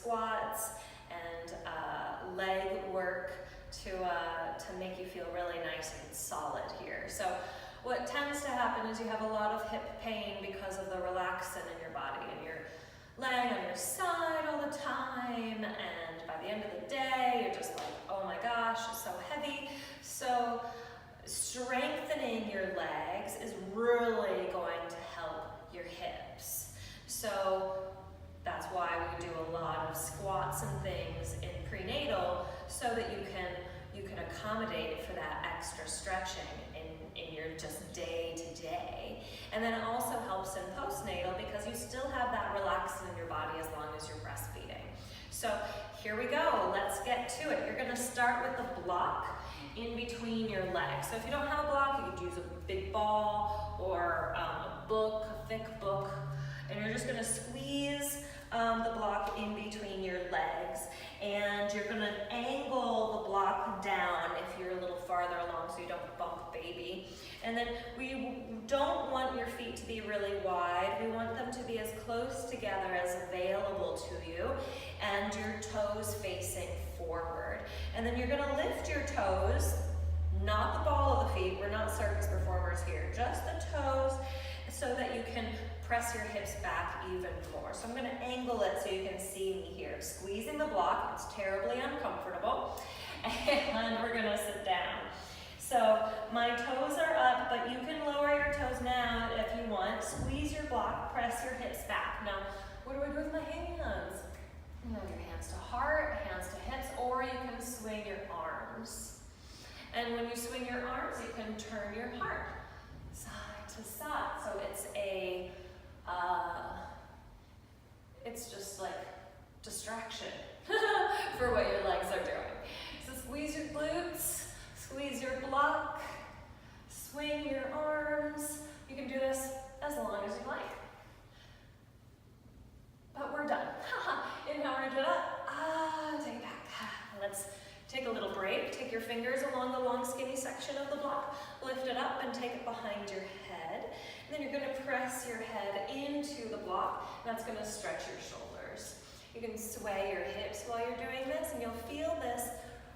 squats and leg work to make you feel really nice and solid here. So what tends to happen is you have a lot of hip pain because of the relaxin in your body, and you're laying on your side all the time, and by the end of the day you're just like, oh my gosh, it's so heavy. So strengthening your legs is really going to help your hips. So that's why we do a lot of squats and things in prenatal, so that you can accommodate for that extra stretching in your just day to day. And then it also helps in postnatal because you still have that relaxin in your body as long as you're breastfeeding. So here we go, let's get to it. You're gonna start with the block in between your legs. So if you don't have a block, you could use a big ball or a book, a thick book, and you're just gonna squeeze the block in between your legs, and you're gonna angle the block down if you're a little farther along so you don't bump baby. And then we don't want your feet to be really wide. We want them to be as close together as available to you, and your toes facing forward. And then you're gonna lift your toes, not the ball of the feet. We're not circus performers here, just the toes, so that you can press your hips back even more. So I'm gonna angle it so you can see me here. Squeezing the block, it's terribly uncomfortable. And we're gonna sit down. So my toes are up, but you can lower your toes now if you want. Squeeze your block, press your hips back. Now, what do I do with my hands? You know, your hands to heart, hands to hips, or you can swing your arms. And when you swing your arms, you can turn your heart side to side. So it's just like distraction for what your legs are doing. So squeeze your glutes, squeeze your block, swing your arms. You can do this as long as you like. But we're done. Inhale, reach it up. Take it back. Let's take a little break. Take your fingers along the long skinny section of the block. Lift it up and take it behind your head. And then you're going to press your head into the block. That's going to stretch your shoulders. You can sway your hips while you're doing this, and you'll feel this.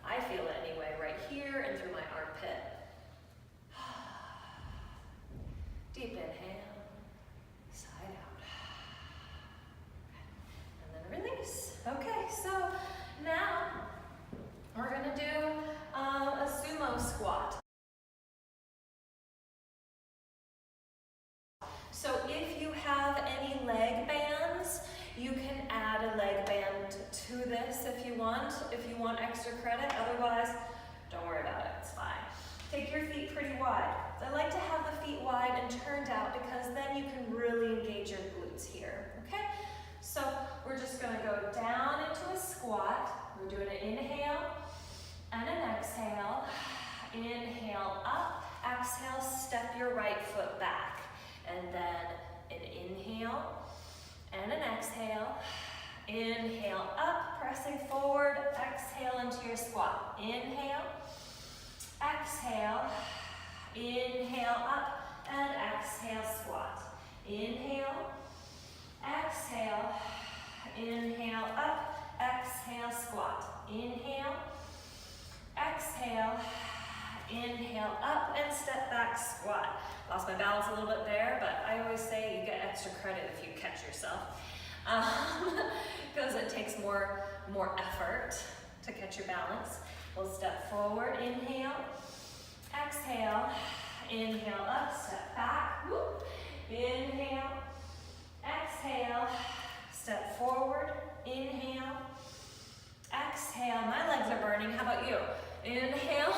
I feel it anyway, right here and through my armpit. Deep inhale, side out. And then release. Okay, so now we're going to do a sumo squat. So if you have any leg bands, you can add a leg band to this if you want extra credit. Otherwise, don't worry about it, it's fine. Take your feet pretty wide. I like to have the feet wide and turned out because then you can really engage your glutes here, okay? So we're just gonna go down into a squat. We're doing an inhale and an exhale. Inhale up, exhale, step your right foot back. And then an inhale and an exhale. Inhale up, pressing forward, exhale into your squat. Inhale, exhale, inhale up, and exhale, squat. Inhale, exhale, inhale up, exhale, squat. Inhale, exhale, inhale up, and step back, squat. Lost my balance a little bit there, but I always say you get extra credit if you catch yourself. Because it takes more effort to catch your balance. We'll step forward, inhale, exhale, inhale up, step back, whoop, inhale, exhale, step forward, inhale, exhale. My legs are burning, how about you? Inhale,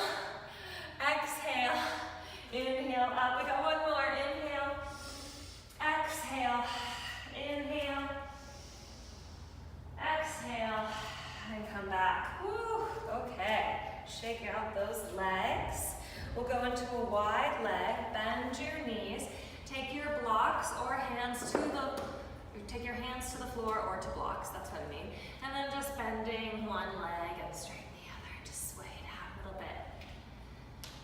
exhale, inhale up. We got one more, inhale, exhale, inhale, exhale, and come back. Woo, okay, shake out those legs. We'll go into a wide leg, bend your knees, take your blocks or hands to the, take your hands to the floor or to blocks, that's what I mean. And then just bending one leg and straighten the other. Just sway it out a little bit.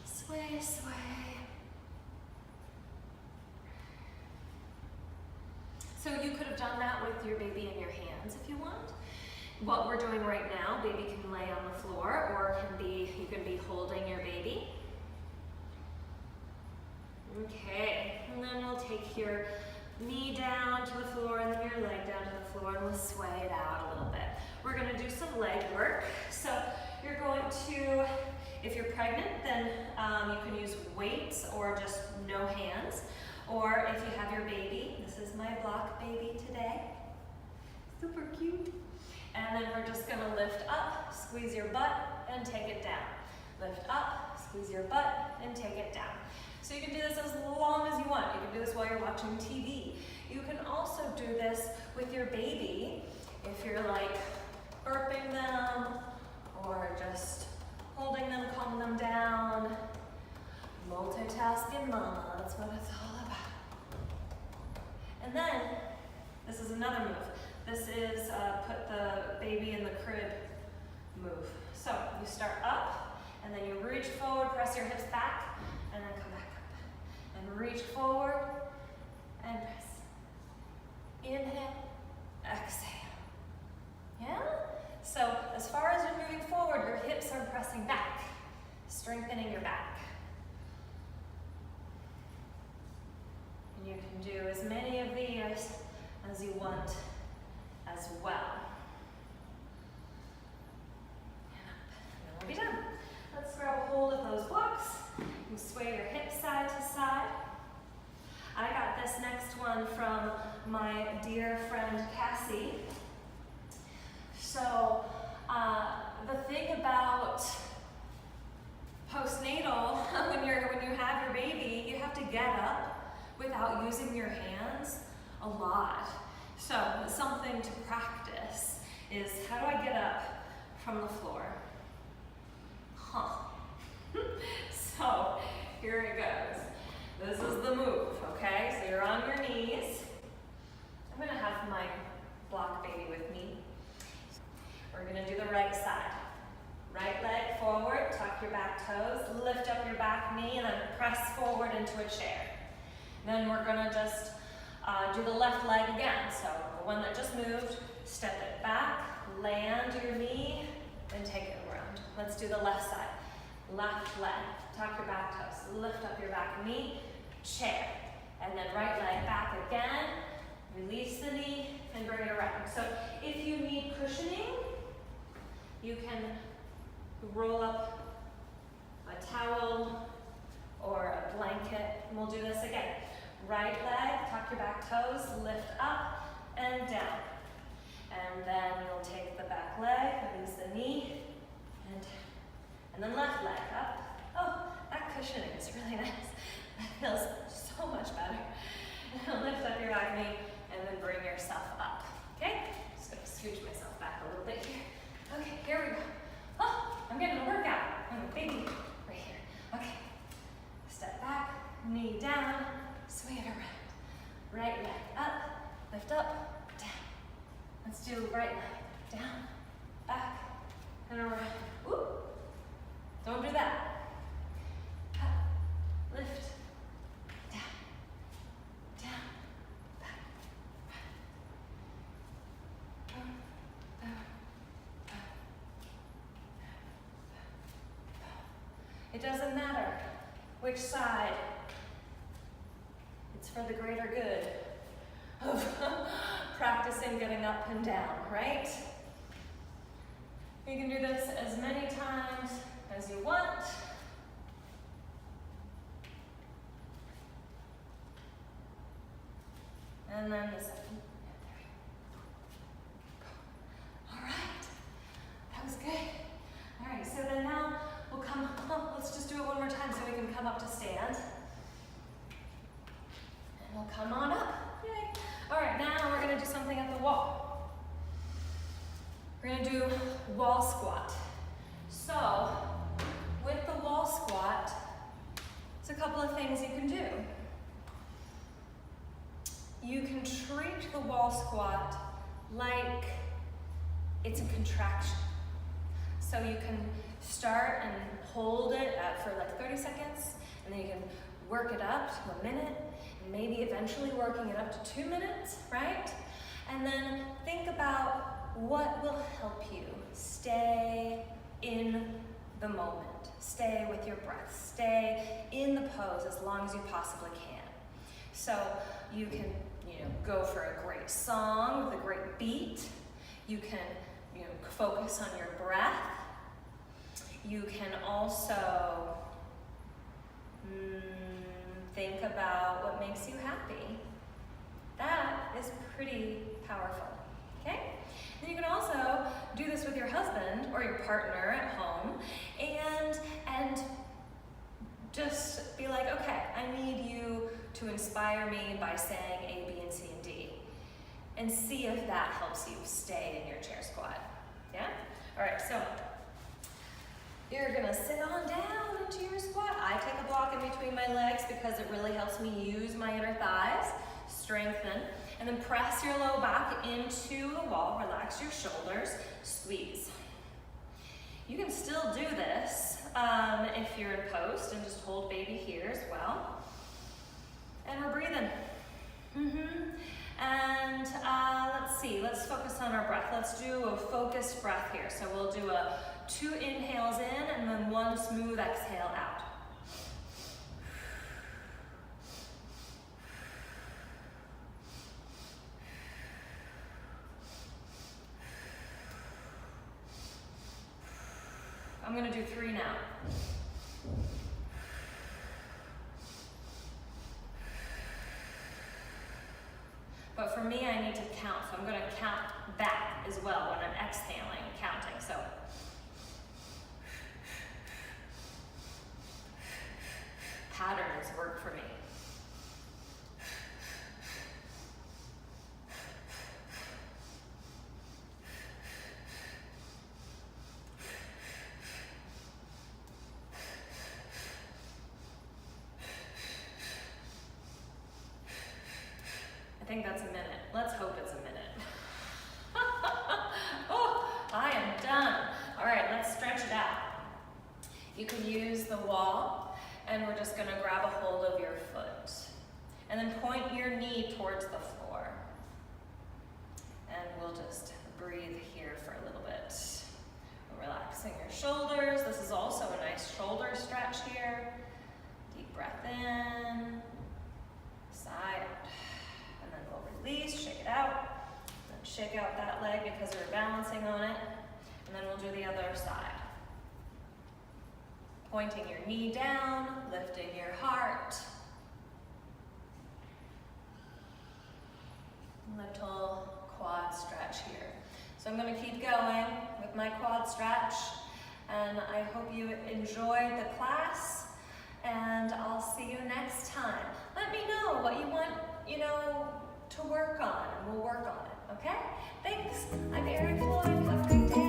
Sway, sway. So you could have done that with your baby in your hands if you want. What we're doing right now, baby can lay on the floor, or you can be holding your baby. Okay, and then we'll take your knee down to the floor and then your leg down to the floor, and we'll sway it out a little bit. We're gonna do some leg work. So you're going to, if you're pregnant, then you can use weights or just no hands. Or if you have your baby, this is my block baby today. Super cute. And then we're just gonna lift up, squeeze your butt, and take it down. Lift up, squeeze your butt, and take it down. So you can do this as long as you want. You can do this while you're watching TV. You can also do this with your baby if you're like burping them or just holding them, calming them down. Multitasking mama, that's what it's all about. And then, this is another move. This is put the baby in the crib move. So you start up, and then you reach forward, press your hips back, and then come back up. And reach forward, and press. Inhale, exhale. Yeah? So as far as you're moving forward, your hips are pressing back, strengthening your back. And you can do as many of these as you want as well. And up. And then we'll be done. Let's grab a hold of those blocks. You sway your hips side to side. I got this next one from my dear friend Cassie. So the thing about postnatal, when you have your baby, you have to get up without using your hands a lot. So something to practice is, how do I get up from the floor? So here it goes. This is the move, okay? So you're on your knees. I'm gonna have my block baby with me. We're gonna do the right side. Right leg forward, tuck your back toes, lift up your back knee, and then press forward into a chair. Then we're gonna just do the left leg again. So the one that just moved, step it back, land your knee, then take it around. Let's do the left side. Left leg, tuck your back toes, lift up your back knee, chair. And then right leg back again, release the knee, and bring it around. So if you need cushioning, you can roll up a towel or a blanket, and we'll do this again. Right leg, tuck your back toes, lift up and down. And then you'll take the back leg, release the knee, and down. And then left leg up. Oh, that cushioning is really nice. That feels so much better. And lift up your back knee, and then bring yourself up. Okay? Just gonna scooch myself back a little bit here. Okay, here we go. Oh, I'm getting a workout. I'm a baby right here. Okay. Step back, knee down, swing it around. Right leg up, lift up, down. Let's do right leg down, back, and around. Woo. Don't do that. Up, lift, down, down, back, It doesn't matter which side. It's for the greater good of practicing getting up and down, right? You can do this as many times as you want. And then the second. All right, that was good. All right, so then now we'll come, let's just do it one more time so we can come up to stand. And we'll come on up. Yay. All right, now we're gonna do something at the wall. We're gonna do wall squat. So, with the wall squat, there's a couple of things you can do. You can treat the wall squat like it's a contraction. So you can start and hold it for like 30 seconds, and then you can work it up to a minute, and maybe eventually working it up to 2 minutes, right? And then think about what will help you stay in the moment. Stay with your breath. Stay in the pose as long as you possibly can. So you can, go for a great song with a great beat. You can, focus on your breath. You can also think about what makes you happy. That is pretty powerful, okay? Then you can also do this with your husband or your partner at home and just be like, okay, I need you to inspire me by saying A, B, and C, and D. And see if that helps you stay in your chair squat, yeah? All right, so you're gonna sit on down into your squat. I take a block in between my legs because it really helps me use my inner thighs, strengthen, and then press your low back into the wall, relax your shoulders, squeeze. You can still do this if you're in post, and just hold baby here as well. And we're breathing. And let's see, let's focus on our breath. Let's do a focused breath here. So we'll do 2 inhales in and then 1 smooth exhale out. I'm gonna do 3 now. But for me, I need to count, so I'm gonna count back as well when I'm exhaling and counting. So patterns work for me. I think that's a minute. Let's hope it's a minute. Oh, I am done. All right, let's stretch it out. You can use the wall, and we're just gonna grab a hold of your foot. And then point your knee towards the floor. And we'll just breathe here for a little bit. Relaxing your shoulders. This is also a nice shoulder stretch here. Deep breath in, sigh out. Release, shake it out, then shake out that leg because we're balancing on it, and then we'll do the other side. Pointing your knee down, lifting your heart. Little quad stretch here. So I'm going to keep going with my quad stretch, and I hope you enjoyed the class, and I'll see you next time. Let me know what you want, to work on, and we'll work on it, okay? Thanks. I'm Erin Floyd. Have a great day.